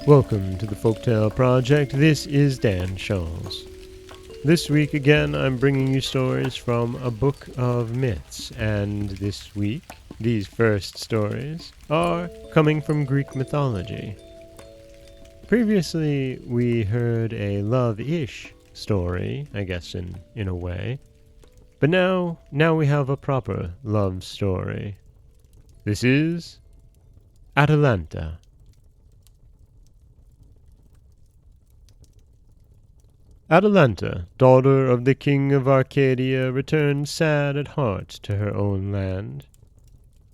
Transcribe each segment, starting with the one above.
Welcome to the Folktale Project. This is Dan Scholz. This week again, I'm bringing you stories from a book of myths, and this week, these first stories are coming from Greek mythology. Previously, we heard a love-ish story, I guess in a way, but now we have a proper love story. This is Atalanta. Atalanta, daughter of the king of Arcadia, returned sad at heart to her own land.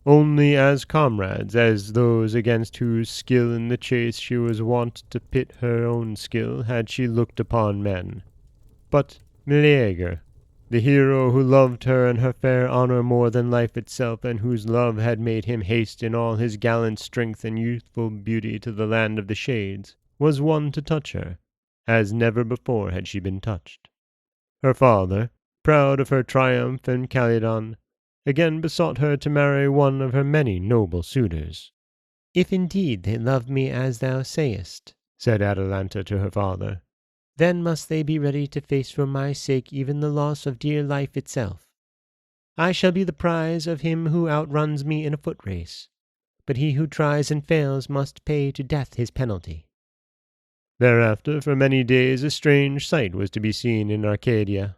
Only as comrades, as those against whose skill in the chase she was wont to pit her own skill, had she looked upon men. But Meleager, the hero who loved her and her fair honour more than life itself, and whose love had made him haste in all his gallant strength and youthful beauty to the land of the shades, was one to touch her, as never before had she been touched. Her father, proud of her triumph in Calydon, again besought her to marry one of her many noble suitors. "If indeed they love me as thou sayest," said Atalanta to her father, "then must they be ready to face for my sake even the loss of dear life itself. I shall be the prize of him who outruns me in a foot race, but he who tries and fails must pay to death his penalty." Thereafter, for many days, a strange sight was to be seen in Arcadia.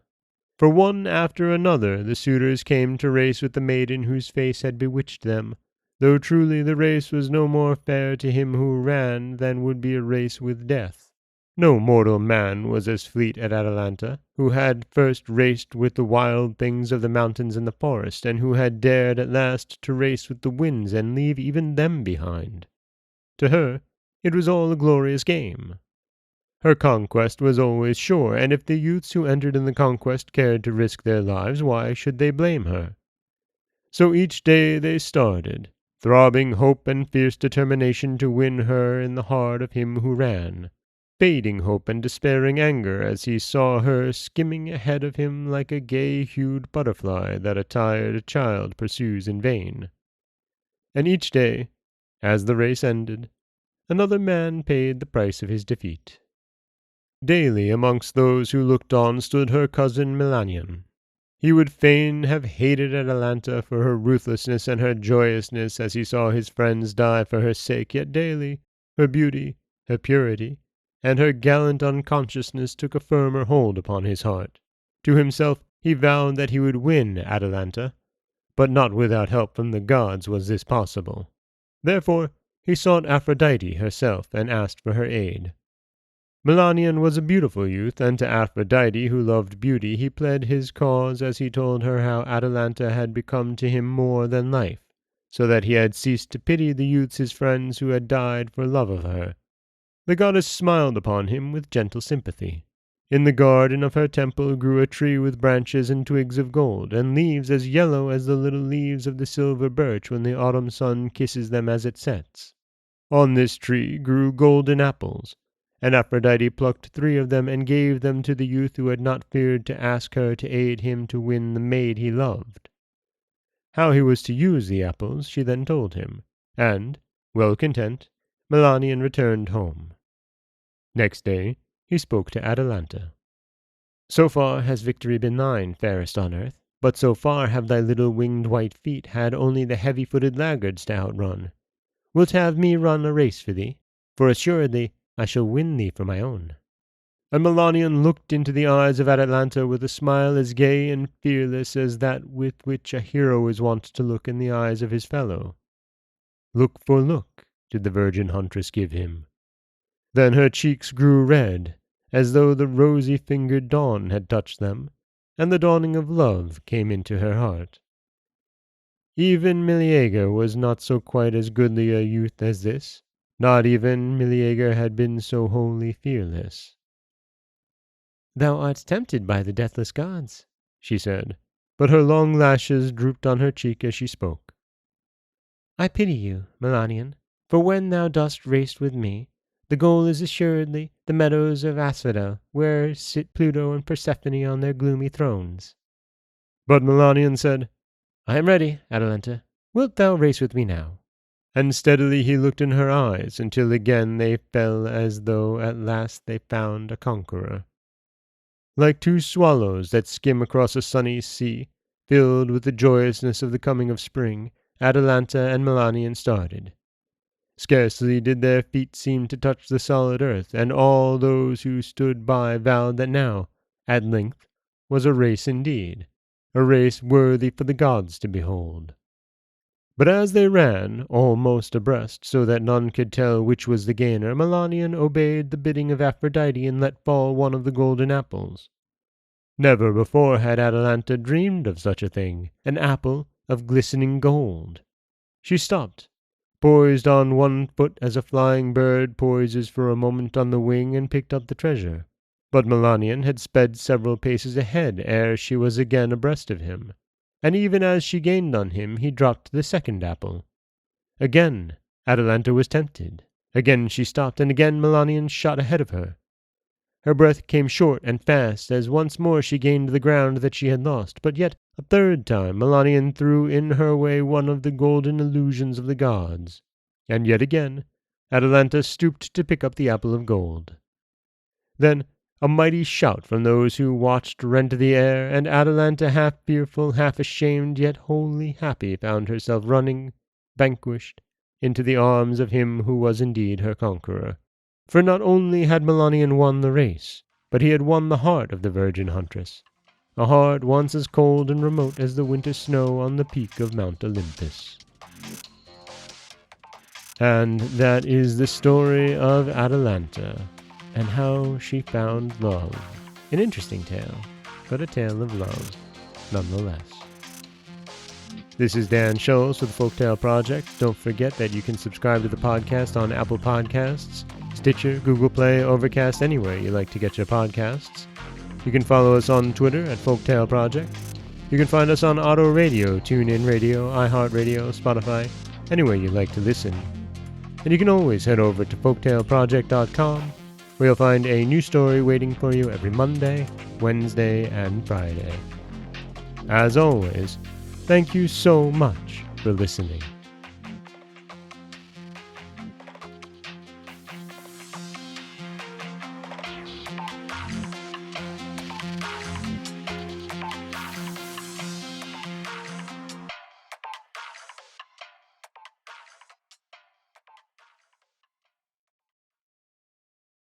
For one after another the suitors came to race with the maiden whose face had bewitched them, though truly the race was no more fair to him who ran than would be a race with death. No mortal man was as fleet as Atalanta, who had first raced with the wild things of the mountains and the forest, and who had dared at last to race with the winds and leave even them behind. To her it was all a glorious game. Her conquest was always sure, and if the youths who entered in the conquest cared to risk their lives, why should they blame her? So each day they started, throbbing hope and fierce determination to win her in the heart of him who ran, fading hope and despairing anger as he saw her skimming ahead of him like a gay-hued butterfly that a tired child pursues in vain. And each day, as the race ended, another man paid the price of his defeat. Daily amongst those who looked on stood her cousin Melanion. He would fain have hated Atalanta for her ruthlessness and her joyousness as he saw his friends die for her sake, yet daily her beauty, her purity, and her gallant unconsciousness took a firmer hold upon his heart. To himself he vowed that he would win Atalanta, but not without help from the gods was this possible. Therefore he sought Aphrodite herself and asked for her aid. Melanion was a beautiful youth, and to Aphrodite, who loved beauty, he pled his cause as he told her how Atalanta had become to him more than life, so that he had ceased to pity the youths his friends who had died for love of her. The goddess smiled upon him with gentle sympathy. In the garden of her temple grew a tree with branches and twigs of gold, and leaves as yellow as the little leaves of the silver birch when the autumn sun kisses them as it sets. On this tree grew golden apples, and Aphrodite plucked 3 of them and gave them to the youth who had not feared to ask her to aid him to win the maid he loved. How he was to use the apples she then told him, and, well content, Melanion returned home. Next day he spoke to Atalanta. "So far has victory been thine, fairest on earth, but so far have thy little winged white feet had only the heavy-footed laggards to outrun. Wilt have me run a race for thee? For assuredly I shall win thee for my own." And Melanion looked into the eyes of Atalanta with a smile as gay and fearless as that with which a hero is wont to look in the eyes of his fellow. Look for look did the virgin huntress give him. Then her cheeks grew red, as though the rosy-fingered dawn had touched them, and the dawning of love came into her heart. Even Meleager was not so quite as goodly a youth as this. Not even Meleager had been so wholly fearless. "Thou art tempted by the deathless gods," she said, but her long lashes drooped on her cheek as she spoke. "I pity you, Melanion, for when thou dost race with me, the goal is assuredly the meadows of Asphodel, where sit Pluto and Persephone on their gloomy thrones." But Melanion said, "I am ready, Atalanta. Wilt thou race with me now?" and steadily he looked in her eyes until again they fell as though at last they found a conqueror. Like two swallows that skim across a sunny sea, filled with the joyousness of the coming of spring, Atalanta and Melanion started. Scarcely did their feet seem to touch the solid earth, and all those who stood by vowed that now, at length, was a race indeed, a race worthy for the gods to behold. But as they ran, almost abreast, so that none could tell which was the gainer, Melanion obeyed the bidding of Aphrodite and let fall one of the golden apples. Never before had Atalanta dreamed of such a thing, an apple of glistening gold. She stopped, poised on one foot as a flying bird poises for a moment on the wing, and picked up the treasure. But Melanion had sped several paces ahead ere she was again abreast of him, and even as she gained on him he dropped the second apple. Again Atalanta was tempted. Again she stopped, and again Melanion shot ahead of her. Her breath came short and fast as once more she gained the ground that she had lost, but yet a third time Melanion threw in her way one of the golden illusions of the gods, and yet again Atalanta stooped to pick up the apple of gold. Then a mighty shout from those who watched rent the air, and Atalanta, half fearful, half ashamed, yet wholly happy, found herself running, vanquished, into the arms of him who was indeed her conqueror. For not only had Melanion won the race, but he had won the heart of the virgin huntress, a heart once as cold and remote as the winter snow on the peak of Mount Olympus. And that is the story of Atalanta, and how she found love. An interesting tale, but a tale of love, nonetheless. This is Dan Scholes with the Folktale Project. Don't forget that you can subscribe to the podcast on Apple Podcasts, Stitcher, Google Play, Overcast, anywhere you like to get your podcasts. You can follow us on Twitter at Folktale Project. You can find us on Auto Radio, TuneIn Radio, iHeartRadio, Spotify, anywhere you like to listen. And you can always head over to folktaleproject.com, where you'll find a new story waiting for you every Monday, Wednesday, and Friday. As always, thank you so much for listening.